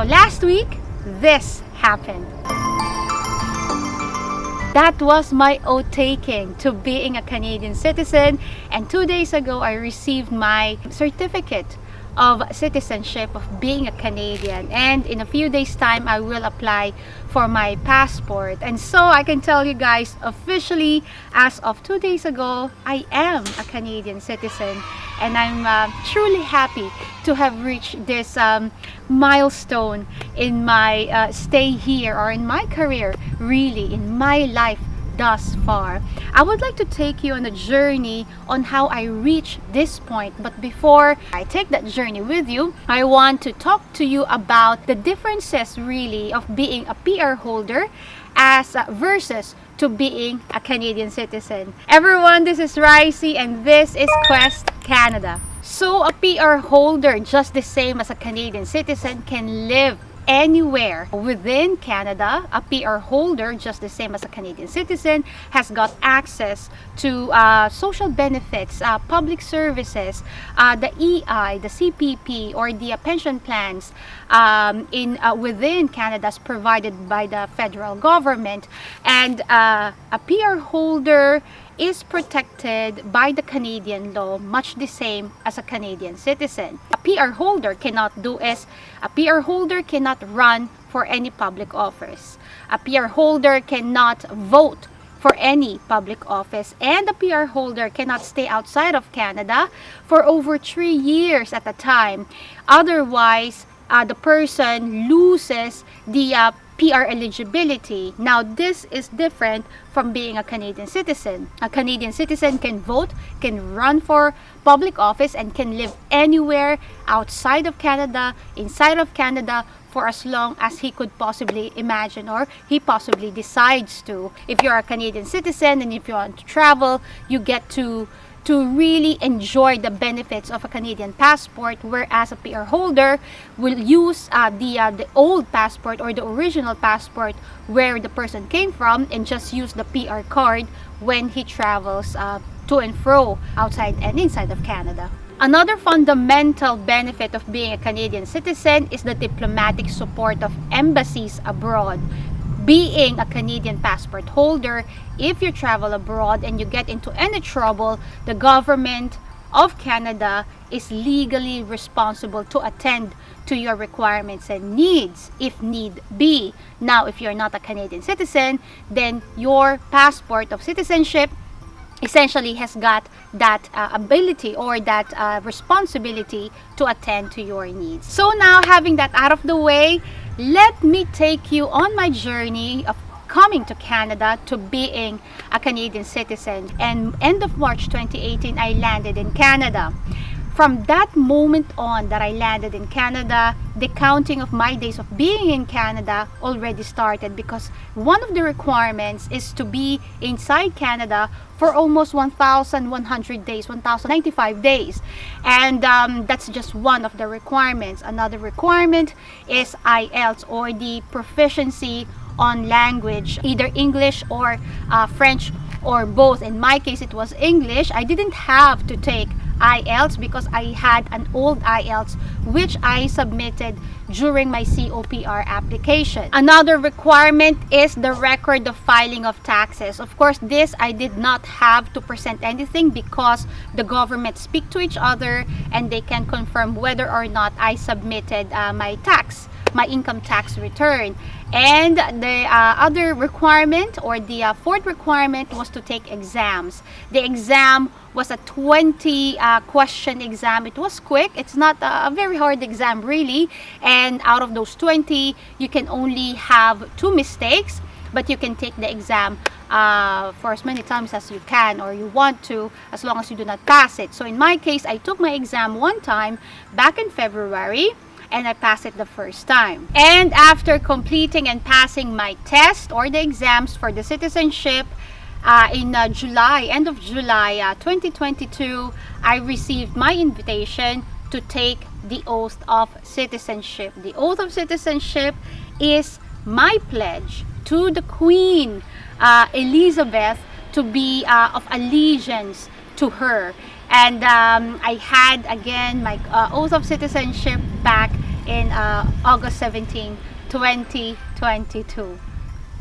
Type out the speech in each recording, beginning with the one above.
So last week, this happened. That was my oath taking to being a Canadian citizen, and 2 days ago I received my certificate of citizenship of being a Canadian, and in a few days time I will apply for my passport. And so I can tell you guys officially, as of 2 days ago, I am a Canadian citizen, and I'm truly happy to have reached this milestone in my stay here, or in my career, really in my life thus far. I would like to take you on a journey on how I reached this point, but before I take that journey with you, I want to talk to you about the differences really of being a PR holder as versus to being a Canadian citizen. Everyone, this is Ricey and this is Quest Canada. So a PR holder, just the same as a Canadian citizen, can live anywhere within Canada. A PR holder, just the same as a Canadian citizen, has got access to social benefits, public services, the EI, the CPP, or the pension plans within Canada is provided by the federal government. And a PR holder is protected by the Canadian law, much the same as a Canadian citizen. A PR holder cannot do is, a PR holder cannot run for any public office. A PR holder cannot vote for any public office, and a PR holder cannot stay outside of Canada for over 3 years at a time. Otherwise, the person loses the PR eligibility. Now, this is different from being a Canadian citizen. A Canadian citizen can vote, can run for public office, and can live anywhere outside of Canada, inside of Canada, for as long as he could possibly imagine, or he possibly decides to. If you're a Canadian citizen and if you want to travel, you get to really enjoy the benefits of a Canadian passport, whereas a PR holder will use the old passport or the original passport where the person came from, and just use the PR card when he travels to and fro outside and inside of Canada. Another fundamental benefit of being a Canadian citizen is the diplomatic support of embassies abroad. Being a Canadian passport holder, if you travel abroad and you get into any trouble, the government of Canada is legally responsible to attend to your requirements and needs if need be. Now, if you're not a Canadian citizen, then your passport of citizenship essentially has got that ability or that responsibility to attend to your needs. So now, having that out of the way, let me take you on my journey of coming to Canada to being a Canadian citizen. And end of March 2018, I landed in Canada. From that moment on that I landed in Canada, the counting of my days of being in Canada already started, because one of the requirements is to be inside Canada for almost 1,100 days, 1,095 days. And that's just one of the requirements. Another requirement is IELTS, or the proficiency on language, either English or French, or both. In my case, it was English. I didn't have to take IELTS because I had an old IELTS which I submitted during my COPR application. Another requirement is the record of filing of taxes. Of course, this I did not have to present anything because the government speak to each other and they can confirm whether or not I submitted my income tax return. And the other requirement, or the fourth requirement, was to take exams. The exam was a 20 question exam. It was quick. It's not a very hard exam really, and out of those 20 you can only have 2 mistakes, but you can take the exam for as many times as you can or you want to, as long as you do not pass it. So in my case, I took my exam one time back in February, and I passed it the first time. And after completing and passing my test or the exams for the citizenship in July, end of July 2022, I received my invitation to take the oath of citizenship. The oath of citizenship is my pledge to the Queen Elizabeth to be of allegiance to her. And I had again my oath of citizenship back in August 17, 2022.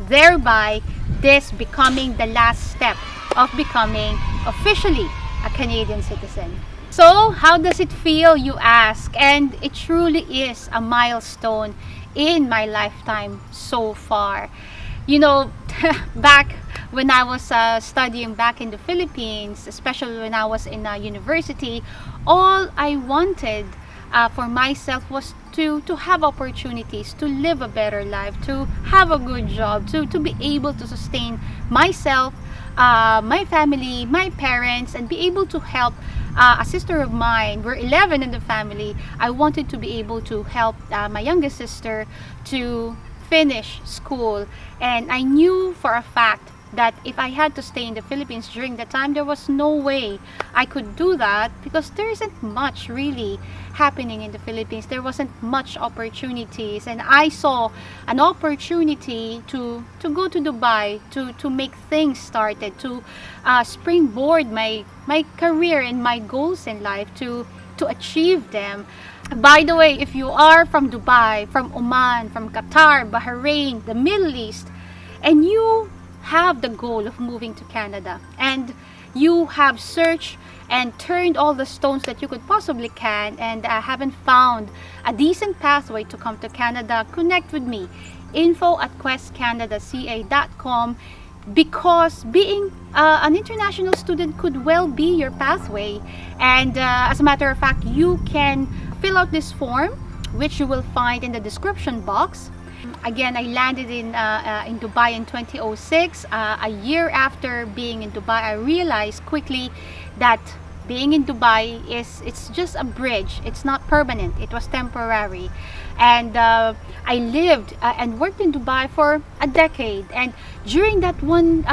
Thereby, this becoming the last step of becoming officially a Canadian citizen. So, how does it feel, you ask? And it truly is a milestone in my lifetime so far. You know, back when I was studying back in the Philippines, especially when I was in university, all I wanted for myself was to have opportunities, to live a better life, to have a good job, to be able to sustain myself, my family, my parents, and be able to help a sister of mine. We're 11 in the family. I wanted to be able to help my youngest sister to finish school, and I knew for a fact that if I had to stay in the Philippines during that time, there was no way I could do that, because there isn't much really happening in the Philippines. There wasn't much opportunities, and I saw an opportunity to go to Dubai, to make things started, to springboard my career and my goals in life, to achieve them. By the way, if you are from Dubai, from Oman, from Qatar, Bahrain, the Middle East, and you have the goal of moving to Canada, and you have searched and turned all the stones that you could possibly can, and haven't found a decent pathway to come to Canada, connect with me. info@questcanadaca.com, because being an international student could well be your pathway. And as a matter of fact, you can fill out this form, which you will find in the description box. Again, I landed in Dubai in 2006. A year after being in Dubai, I realized quickly that being in Dubai it's just a bridge. It's not permanent. It was temporary. And I lived and worked in Dubai for a decade. And during that one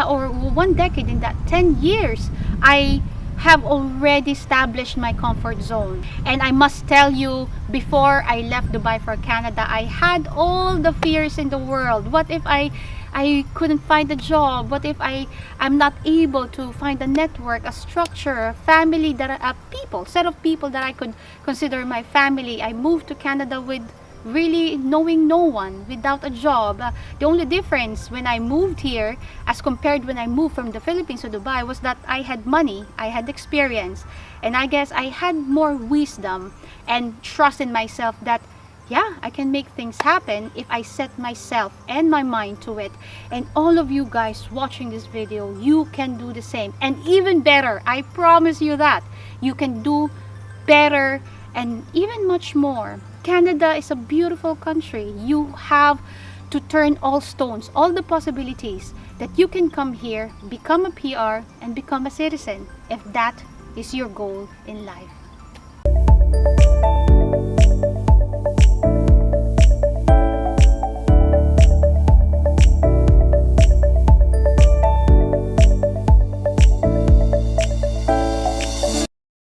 decade, in that 10 years, I have already established my comfort zone. And I must tell you, before I left Dubai for Canada, I had all the fears in the world. What if I couldn't find a job? What if I'm not able to find a network, a structure, a family, set of people that I could consider my family? I moved to Canada with really knowing no one, without a job. The only difference when I moved here as compared when I moved from the Philippines to Dubai was that I had money, I had experience, and I guess I had more wisdom and trust in myself that yeah, I can make things happen if I set myself and my mind to it. And all of you guys watching this video, you can do the same, and even better. I promise you that you can do better and even much more. Canada is a beautiful country. You have to turn all stones, all the possibilities that you can come here, become a PR, and become a citizen, if that is your goal in life.